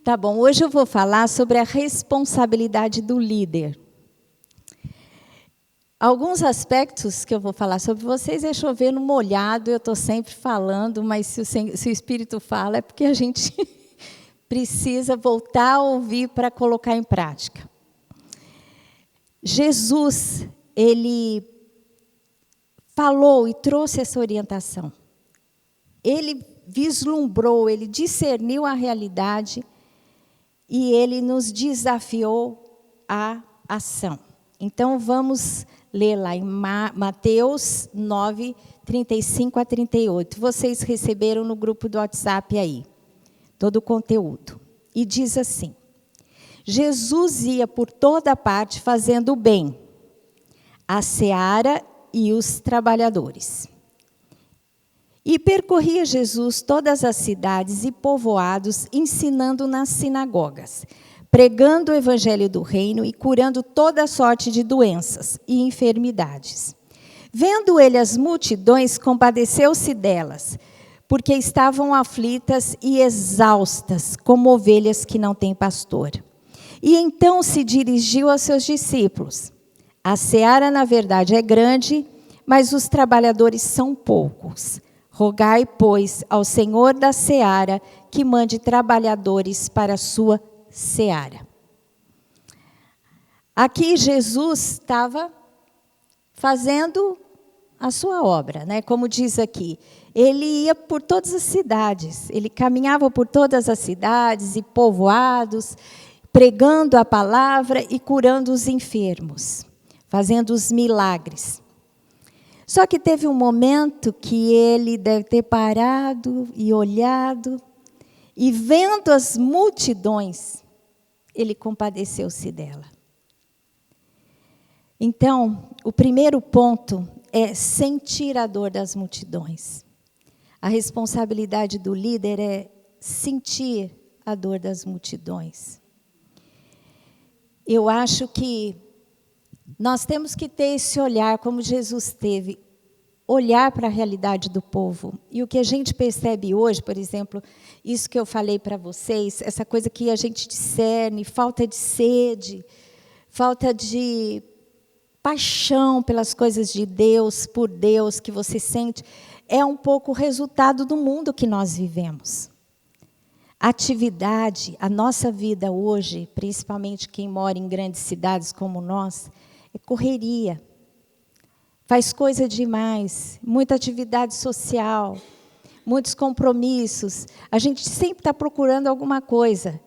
Tá bom, hoje eu vou falar sobre a responsabilidade do líder. Alguns aspectos que eu vou falar sobre vocês é chover no molhado, eu estou sempre falando, mas se o Espírito fala é porque a gente precisa voltar a ouvir para colocar em prática. Jesus, ele falou e trouxe essa orientação. Ele vislumbrou, ele discerniu a realidade e ele nos desafiou à ação. Então, vamos ler lá em Mateus 9, 35 a 38. Vocês receberam no grupo do WhatsApp aí, todo o conteúdo. E diz assim: Jesus ia por toda parte fazendo o bem, a seara e os trabalhadores. E percorria Jesus todas as cidades e povoados, ensinando nas sinagogas, pregando o evangelho do reino e curando toda sorte de doenças e enfermidades. Vendo ele as multidões, compadeceu-se delas, porque estavam aflitas e exaustas, como ovelhas que não têm pastor. E então se dirigiu aos seus discípulos: a seara, na verdade, é grande, mas os trabalhadores são poucos. Rogai, pois, ao Senhor da seara que mande trabalhadores para a sua seara. Aqui Jesus estava fazendo a sua obra, né? Como diz aqui, ele ia por todas as cidades, ele caminhava por todas as cidades e povoados, pregando a palavra e curando os enfermos, fazendo os milagres. Só que teve um momento que ele deve ter parado e olhado, e vendo as multidões, ele compadeceu-se dela. Então, o primeiro ponto é sentir a dor das multidões. A responsabilidade do líder é sentir a dor das multidões. Eu acho que nós temos que ter esse olhar, como Jesus teve, olhar para a realidade do povo. E o que a gente percebe hoje, por exemplo, isso que eu falei para vocês, essa coisa que a gente discerne, falta de sede, falta de paixão pelas coisas de Deus, por Deus, que você sente, é um pouco o resultado do mundo que nós vivemos. A atividade, a nossa vida hoje, principalmente quem mora em grandes cidades como nós, é correria, faz coisa demais, muita atividade social, muitos compromissos. A gente sempre está procurando alguma coisa.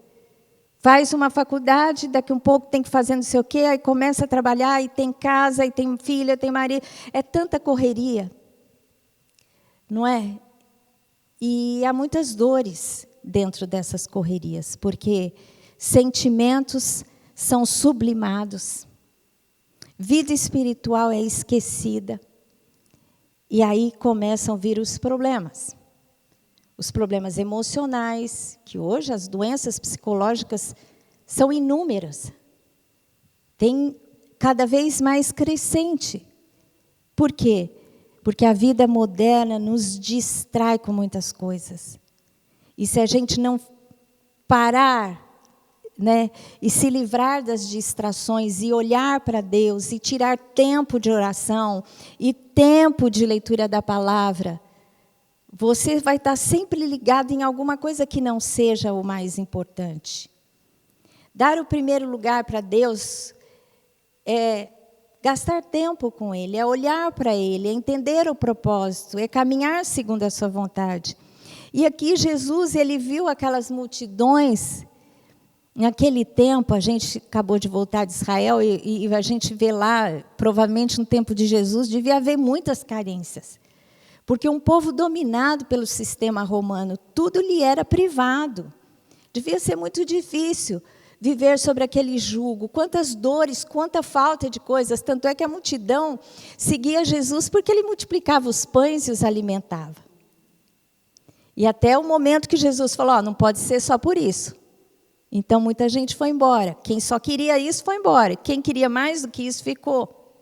Faz uma faculdade, daqui um pouco tem que fazer não sei o quê, aí começa a trabalhar, e tem casa, e tem filha, tem marido. É tanta correria, não é? E há muitas dores dentro dessas correrias, porque sentimentos são sublimados. Vida espiritual é esquecida. E aí começam a vir os problemas. Os problemas emocionais, que hoje as doenças psicológicas são inúmeras. Tem cada vez mais crescente. Por quê? Porque a vida moderna nos distrai com muitas coisas. E se a gente não parar, né, e se livrar das distrações e olhar para Deus e tirar tempo de oração e tempo de leitura da palavra, você vai estar sempre ligado em alguma coisa que não seja o mais importante. Dar o primeiro lugar para Deus é gastar tempo com Ele, é olhar para Ele, é entender o propósito, é caminhar segundo a sua vontade. E aqui Jesus, ele viu aquelas multidões. Naquele tempo, a gente acabou de voltar de Israel e a gente vê lá, provavelmente no tempo de Jesus, devia haver muitas carências. Porque um povo dominado pelo sistema romano, tudo lhe era privado. Devia ser muito difícil viver sobre aquele jugo. Quantas dores, quanta falta de coisas. Tanto é que a multidão seguia Jesus porque ele multiplicava os pães e os alimentava. E até o momento que Jesus falou, não pode ser só por isso. Então, muita gente foi embora. Quem só queria isso foi embora. Quem queria mais do que isso ficou.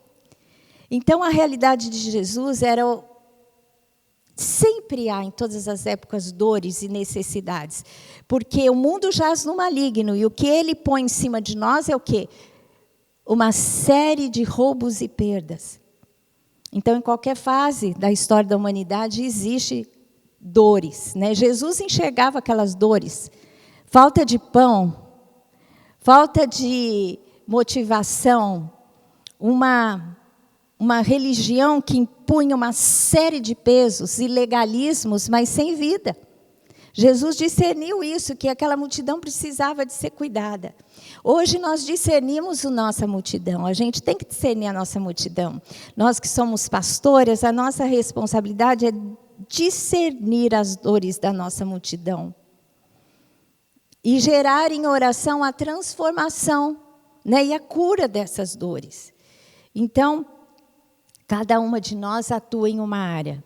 Então, a realidade de Jesus era Sempre há, em todas as épocas, dores e necessidades. Porque o mundo jaz no maligno, e o que ele põe em cima de nós é o quê? Uma série de roubos e perdas. Então, em qualquer fase da história da humanidade, existe dores, né? Jesus enxergava aquelas dores. Falta de pão, falta de motivação, uma religião que impunha uma série de pesos e legalismos, mas sem vida. Jesus discerniu isso, que aquela multidão precisava de ser cuidada. Hoje nós discernimos a nossa multidão, a gente tem que discernir a nossa multidão. Nós que somos pastores, a nossa responsabilidade é discernir as dores da nossa multidão. E gerar em oração a transformação, né, e a cura dessas dores. Então, cada uma de nós atua em uma área.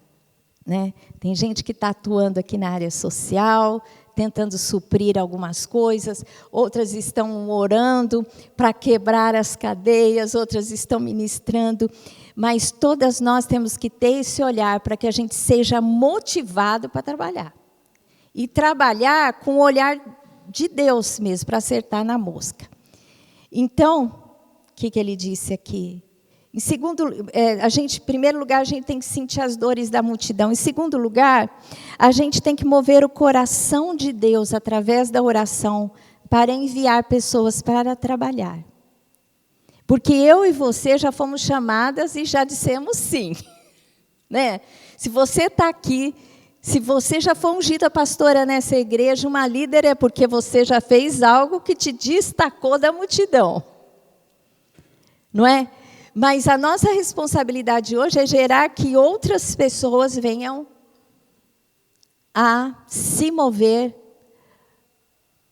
Né? Tem gente que está atuando aqui na área social, tentando suprir algumas coisas, outras estão orando para quebrar as cadeias, outras estão ministrando, mas todas nós temos que ter esse olhar para que a gente seja motivado para trabalhar. E trabalhar com o olhar de Deus mesmo, para acertar na mosca. Então, o que ele disse aqui? Em primeiro lugar, a gente tem que sentir as dores da multidão. Em segundo lugar, a gente tem que mover o coração de Deus através da oração para enviar pessoas para trabalhar. Porque eu e você já fomos chamadas e já dissemos sim. Né? Se você está aqui, se você já foi ungida pastora nessa igreja, uma líder, é porque você já fez algo que te destacou da multidão. Não é? Mas a nossa responsabilidade hoje é gerar que outras pessoas venham a se mover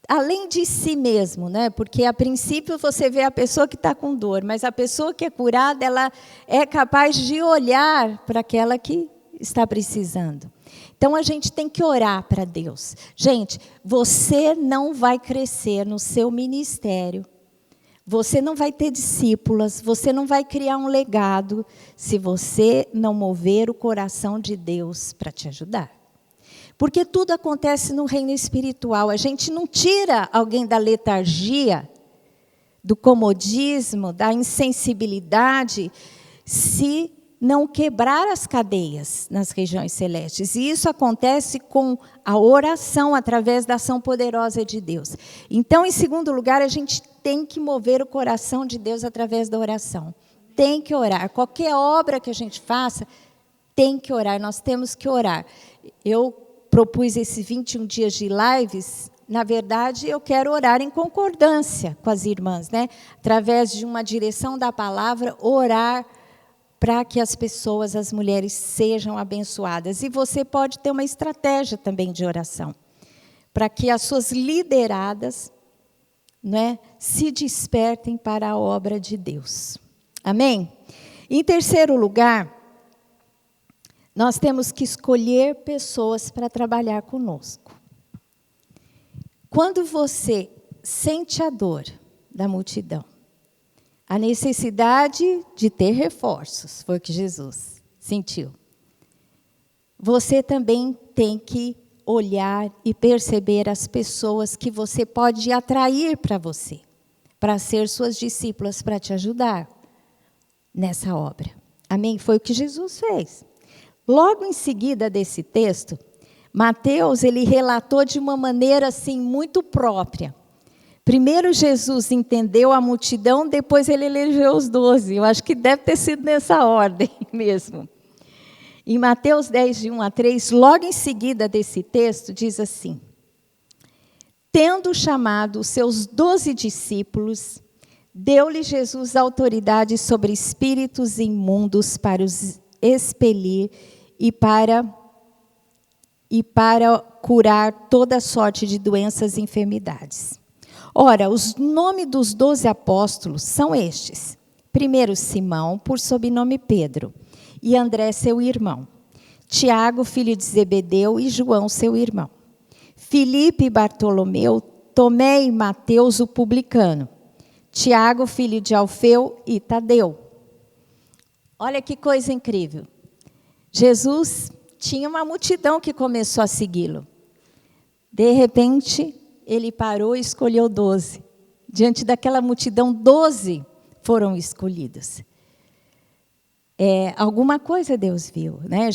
além de si mesmo, né? Porque a princípio você vê a pessoa que está com dor, mas a pessoa que é curada, ela é capaz de olhar para aquela que está precisando. Então a gente tem que orar para Deus. Gente, você não vai crescer no seu ministério. Você não vai ter discípulas, você não vai criar um legado se você não mover o coração de Deus para te ajudar. Porque tudo acontece no reino espiritual. A gente não tira alguém da letargia, do comodismo, da insensibilidade, se não quebrar as cadeias nas regiões celestes. E isso acontece com a oração, através da ação poderosa de Deus. Então, em segundo lugar, a gente tem que mover o coração de Deus através da oração. Tem que orar. Qualquer obra que a gente faça, tem que orar. Nós temos que orar. Eu propus esses 21 dias de lives. Na verdade, eu quero orar em concordância com as irmãs, né? Através de uma direção da palavra, orar para que as pessoas, as mulheres, sejam abençoadas. E você pode ter uma estratégia também de oração, para que as suas lideradas, né, se despertem para a obra de Deus. Amém? Em terceiro lugar, nós temos que escolher pessoas para trabalhar conosco. Quando você sente a dor da multidão, a necessidade de ter reforços, foi o que Jesus sentiu. Você também tem que olhar e perceber as pessoas que você pode atrair para você, para ser suas discípulas, para te ajudar nessa obra. Amém? Foi o que Jesus fez. Logo em seguida desse texto, Mateus, ele relatou de uma maneira assim muito própria. Primeiro Jesus entendeu a multidão, depois ele elegeu os 12. Eu acho que deve ter sido nessa ordem mesmo. Em Mateus 10, de 1 a 3, logo em seguida desse texto, diz assim: tendo chamado os seus 12 discípulos, deu-lhe Jesus autoridade sobre espíritos imundos para os expelir e para curar toda sorte de doenças e enfermidades. Ora, os nomes dos 12 apóstolos são estes. Primeiro, Simão, por sobrenome Pedro, e André, seu irmão. Tiago, filho de Zebedeu, e João, seu irmão. Filipe e Bartolomeu, Tomé e Mateus, o publicano. Tiago, filho de Alfeu, e Tadeu. Olha que coisa incrível. Jesus tinha uma multidão que começou a segui-lo. De repente, ele parou e escolheu 12. Diante daquela multidão, 12 foram escolhidos. Alguma coisa Deus viu, né?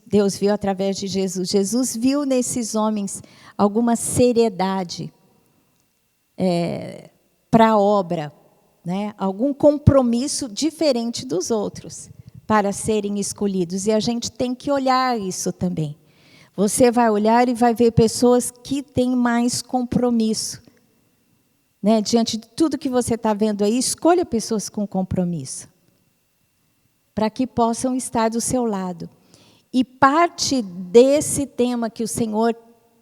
Deus viu através de Jesus. Jesus viu nesses homens alguma seriedade para a obra, né? Algum compromisso diferente dos outros para serem escolhidos. E a gente tem que olhar isso também. Você vai olhar e vai ver pessoas que têm mais compromisso. Né? Diante de tudo que você está vendo aí, escolha pessoas com compromisso, para que possam estar do seu lado. E parte desse tema que o Senhor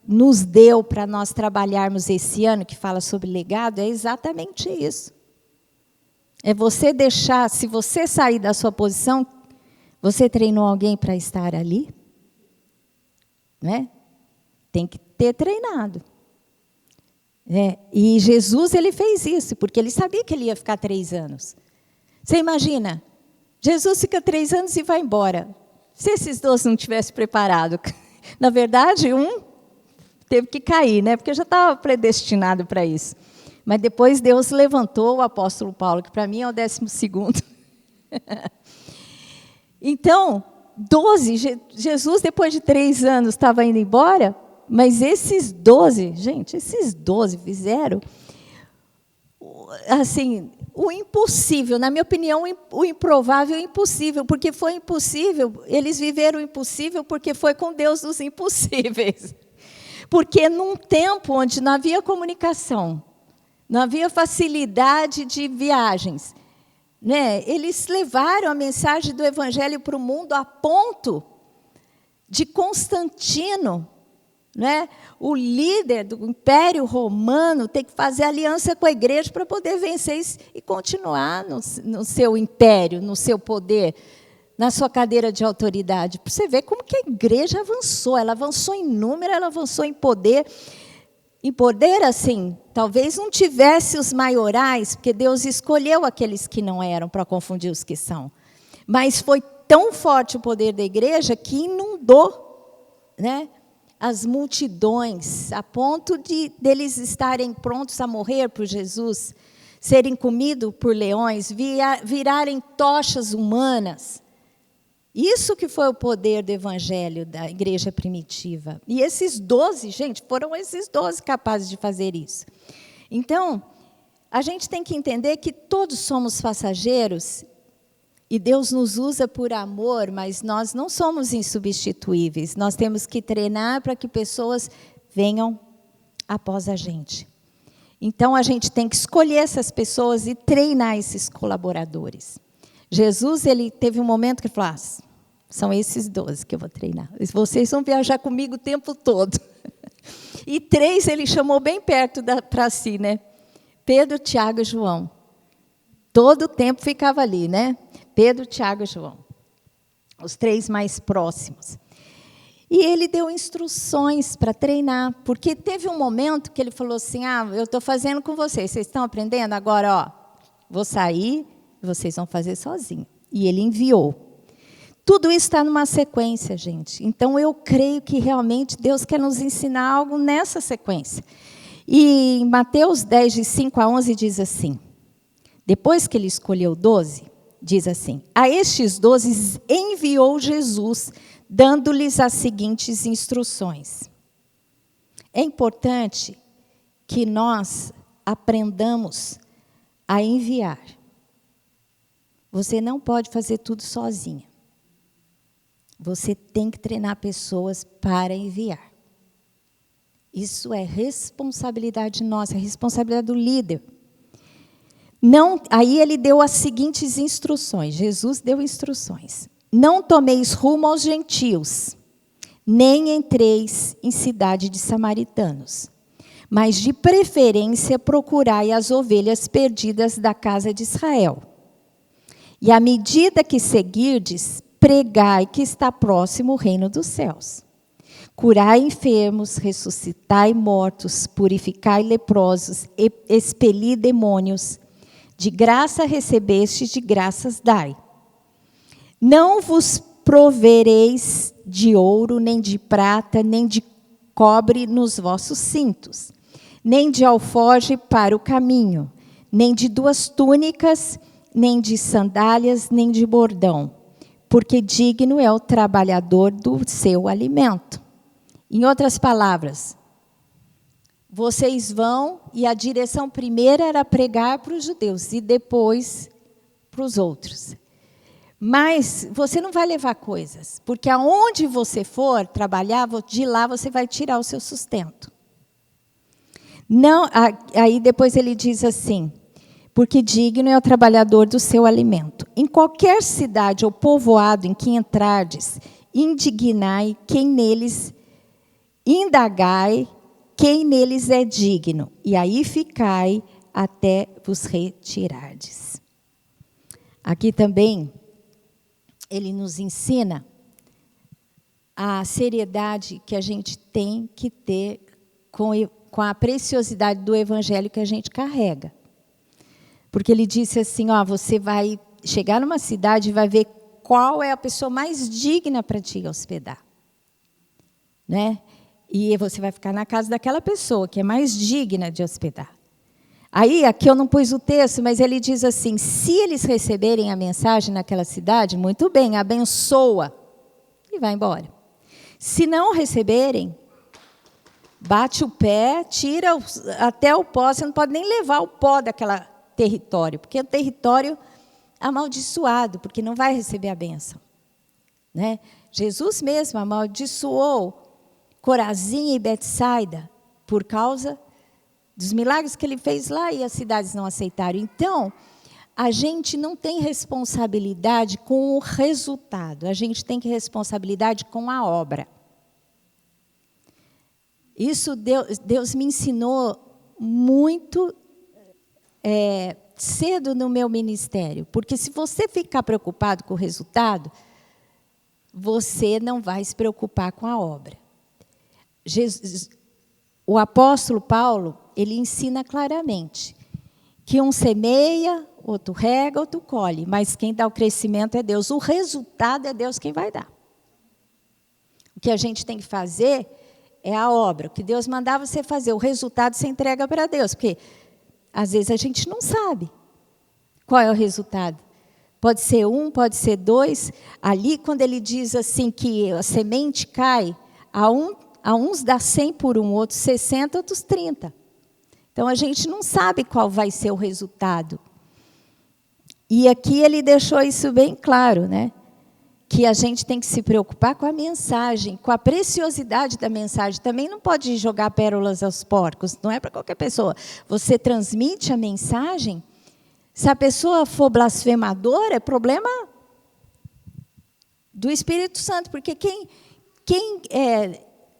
nos deu para nós trabalharmos esse ano, que fala sobre legado, é exatamente isso. É você deixar, se você sair da sua posição, você treinou alguém para estar ali? Né? Tem que ter treinado. E Jesus, ele fez isso, porque ele sabia que ele ia ficar 3 anos. Você imagina, Jesus fica 3 anos e vai embora. Se esses 12 não tivessem preparado, na verdade, um teve que cair, né? Porque já estava predestinado para isso. Mas depois Deus levantou o apóstolo Paulo, que para mim é o 12º. Então, 12, Jesus, depois de 3 anos, estava indo embora, mas esses 12, gente, esses 12 fizeram, assim, o impossível, na minha opinião, o improvável e o impossível, porque foi impossível, eles viveram o impossível porque foi com Deus dos impossíveis. Porque num tempo onde não havia comunicação, não havia facilidade de viagens, né? Eles levaram a mensagem do Evangelho para o mundo a ponto de Constantino, né, o líder do Império Romano, ter que fazer aliança com a igreja para poder vencer isso e continuar no seu império, no seu poder, na sua cadeira de autoridade. Para você ver como que a igreja avançou. Ela avançou em número, ela avançou em poder. Em poder, assim, talvez não tivesse os maiorais, porque Deus escolheu aqueles que não eram para confundir os que são. Mas foi tão forte o poder da igreja que inundou, né, as multidões, a ponto deles estarem prontos a morrer por Jesus, serem comidos por leões, virarem tochas humanas. Isso que foi o poder do evangelho da igreja primitiva. E esses 12, gente, foram esses 12 capazes de fazer isso. Então, a gente tem que entender que todos somos passageiros e Deus nos usa por amor, mas nós não somos insubstituíveis. Nós temos que treinar para que pessoas venham após a gente. Então, a gente tem que escolher essas pessoas e treinar esses colaboradores. Jesus, ele teve um momento que ele falou, são esses 12 que eu vou treinar. Vocês vão viajar comigo o tempo todo. E 3 ele chamou bem perto para si, né? Pedro, Tiago e João. Todo o tempo ficava ali, né? Pedro, Tiago e João. Os 3 mais próximos. E ele deu instruções para treinar, porque teve um momento que ele falou assim, eu estou fazendo com vocês estão aprendendo? Agora, vou sair, vocês vão fazer sozinhos. E ele enviou. Tudo isso está numa sequência, gente. Então, eu creio que realmente Deus quer nos ensinar algo nessa sequência. E em Mateus 10, de 5 a 11, diz assim, depois que ele escolheu 12, diz assim, a estes 12 enviou Jesus, dando-lhes as seguintes instruções. É importante que nós aprendamos a enviar. Você não pode fazer tudo sozinha. Você tem que treinar pessoas para enviar. Isso é responsabilidade nossa, é responsabilidade do líder. Aí ele deu as seguintes instruções, Jesus deu instruções. Não tomeis rumo aos gentios, nem entreis em cidade de samaritanos, mas de preferência procurai as ovelhas perdidas da casa de Israel. E à medida que seguirdes, pregai que está próximo o reino dos céus. Curai enfermos, ressuscitai mortos, purificai leprosos, expeli demônios. De graça recebestes, de graças dai. Não vos provereis de ouro, nem de prata, nem de cobre nos vossos cintos, nem de alforje para o caminho, nem de 2 túnicas, nem de sandálias, nem de bordão, porque digno é o trabalhador do seu alimento. Em outras palavras, vocês vão, e a direção primeira era pregar para os judeus, e depois para os outros. Mas você não vai levar coisas, porque aonde você for trabalhar, de lá você vai tirar o seu sustento. Não, aí depois ele diz assim, porque digno é o trabalhador do seu alimento. Em qualquer cidade ou povoado em que entrardes, indignai quem neles, indagai quem neles é digno, e aí ficai até vos retirardes. Aqui também ele nos ensina a seriedade que a gente tem que ter com a preciosidade do evangelho que a gente carrega. Porque ele disse assim, ó, você vai chegar numa cidade e vai ver qual é a pessoa mais digna para te hospedar. Né? E você vai ficar na casa daquela pessoa que é mais digna de hospedar. Aí, aqui eu não pus o texto, mas ele diz assim, se eles receberem a mensagem naquela cidade, muito bem, abençoa e vai embora. Se não receberem, bate o pé, tira até o pó, você não pode nem levar o pó daquela território, porque é um território amaldiçoado, porque não vai receber a bênção. Né? Jesus mesmo amaldiçoou Corazim e Betsaida por causa dos milagres que ele fez lá e as cidades não aceitaram. Então, a gente não tem responsabilidade com o resultado, a gente tem responsabilidade com a obra. Isso Deus me ensinou muito cedo no meu ministério, porque se você ficar preocupado com o resultado, você não vai se preocupar com a obra. O apóstolo Paulo, ele ensina claramente que um semeia, outro rega, outro colhe, mas quem dá o crescimento é Deus. O resultado é Deus quem vai dar. O que a gente tem que fazer é a obra. O que Deus mandar você fazer, o resultado você entrega para Deus, porque às vezes a gente não sabe qual é o resultado. Pode ser 1, pode ser 2. Ali, quando ele diz assim que a semente cai, a uns dá 100 por 1, outros 60, outros 30. Então, a gente não sabe qual vai ser o resultado. E aqui ele deixou isso bem claro, né? Que a gente tem que se preocupar com a mensagem, com a preciosidade da mensagem. Também não pode jogar pérolas aos porcos, não é para qualquer pessoa. Você transmite a mensagem, se a pessoa for blasfemadora, é problema do Espírito Santo, porque quem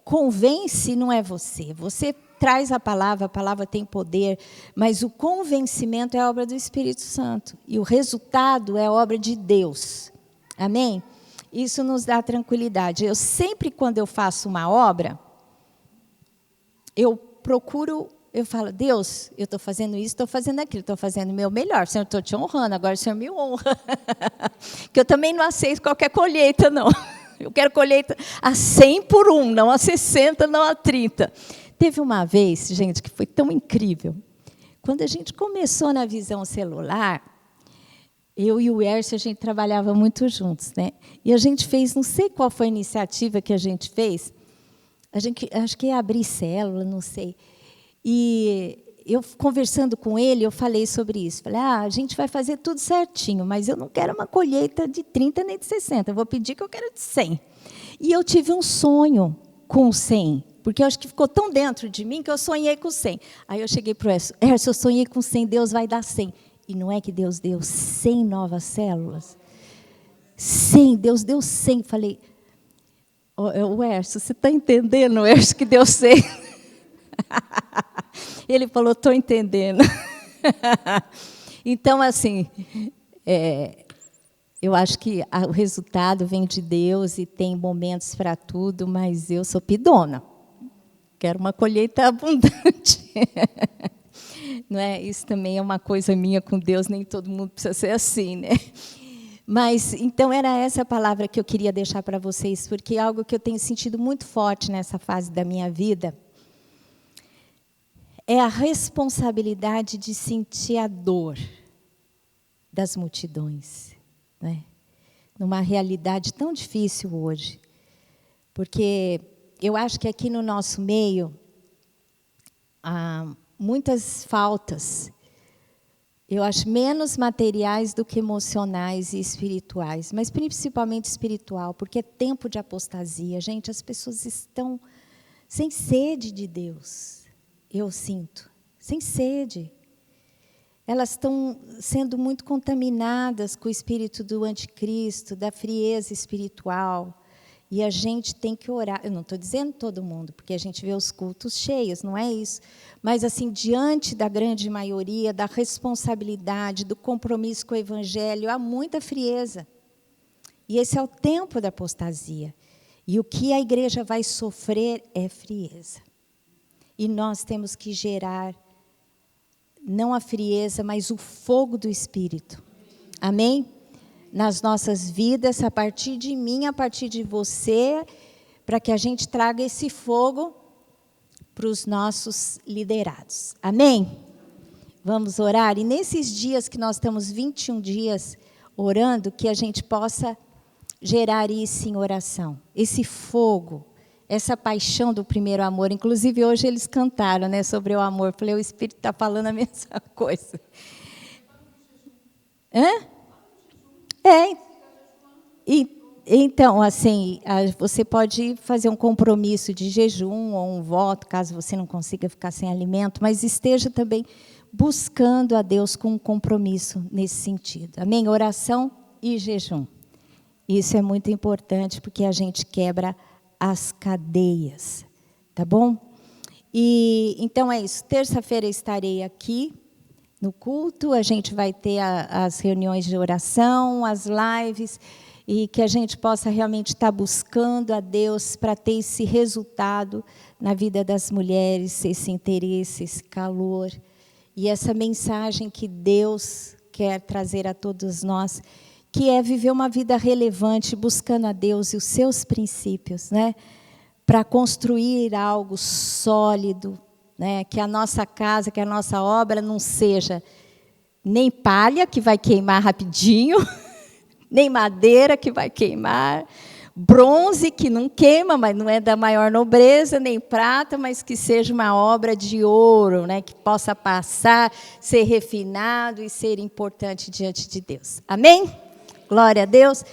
convence não é você. Você traz a palavra tem poder, mas o convencimento é obra do Espírito Santo. E o resultado é obra de Deus. Amém? Isso nos dá tranquilidade. Eu sempre, quando eu faço uma obra, eu falo, Deus, eu estou fazendo isso, estou fazendo aquilo, estou fazendo o meu melhor. Senhor, estou te honrando, agora o Senhor me honra. Que eu também não aceito qualquer colheita, não. Eu quero colheita a 100 por 1, não a 60, não a 30. Teve uma vez, gente, que foi tão incrível. Quando a gente começou na Visão Celular, eu e o Hércio, a gente trabalhava muito juntos, né? E a gente fez, não sei qual foi a iniciativa que a gente fez, acho que ia abrir célula, não sei. E eu, conversando com ele, eu falei sobre isso. Falei, a gente vai fazer tudo certinho, mas eu não quero uma colheita de 30 nem de 60, eu vou pedir que eu quero de 100. E eu tive um sonho com 100, porque eu acho que ficou tão dentro de mim que eu sonhei com 100. Aí eu cheguei para o Hércio, eu sonhei com 100, Deus vai dar 100. E não é que Deus deu 100 novas células? 100, Deus deu 100. Falei, Hércio, você está entendendo, Hércio, que deu 100? Ele falou, estou entendendo. Então, assim, eu acho que o resultado vem de Deus e tem momentos para tudo, mas eu sou pidona. Quero uma colheita abundante. Não é? Isso também é uma coisa minha com Deus, nem todo mundo precisa ser assim, né? Mas, então, era essa a palavra que eu queria deixar para vocês, porque é algo que eu tenho sentido muito forte nessa fase da minha vida é a responsabilidade de sentir a dor das multidões, né? Numa realidade tão difícil hoje. Porque eu acho que aqui no nosso meio há muitas faltas. Eu acho menos materiais do que emocionais e espirituais, mas principalmente espiritual, porque é tempo de apostasia. Gente, as pessoas estão sem sede de Deus, eu sinto, sem sede. Elas estão sendo muito contaminadas com o espírito do anticristo, da frieza espiritual. E a gente tem que orar. Eu não estou dizendo todo mundo, porque a gente vê os cultos cheios, não é isso. Mas, assim, diante da grande maioria, da responsabilidade, do compromisso com o Evangelho, há muita frieza. E esse é o tempo da apostasia. E o que a igreja vai sofrer é frieza. E nós temos que gerar, não a frieza, mas o fogo do Espírito. Amém? Nas nossas vidas, a partir de mim, a partir de você, para que a gente traga esse fogo para os nossos liderados. Amém? Vamos orar? E nesses dias que nós estamos 21 dias orando, que a gente possa gerar isso em oração. Esse fogo, essa paixão do primeiro amor. Inclusive, hoje eles cantaram, né, sobre o amor. Eu falei, o Espírito está falando a mesma coisa. Hã? Então, assim, você pode fazer um compromisso de jejum ou um voto, caso você não consiga ficar sem alimento, mas esteja também buscando a Deus com um compromisso nesse sentido. Amém? Oração e jejum. Isso é muito importante, porque a gente quebra as cadeias, tá bom? E então é isso. Terça-feira estarei aqui no culto, a gente vai ter as reuniões de oração, as lives, e que a gente possa realmente estar buscando a Deus para ter esse resultado na vida das mulheres, esse interesse, esse calor, e essa mensagem que Deus quer trazer a todos nós, que é viver uma vida relevante, buscando a Deus e os seus princípios, né? Para construir algo sólido, né, que a nossa casa, que a nossa obra não seja nem palha, que vai queimar rapidinho, nem madeira, que vai queimar, bronze, que não queima, mas não é da maior nobreza, nem prata, mas que seja uma obra de ouro, né, que possa passar, ser refinado e ser importante diante de Deus. Amém? Glória a Deus.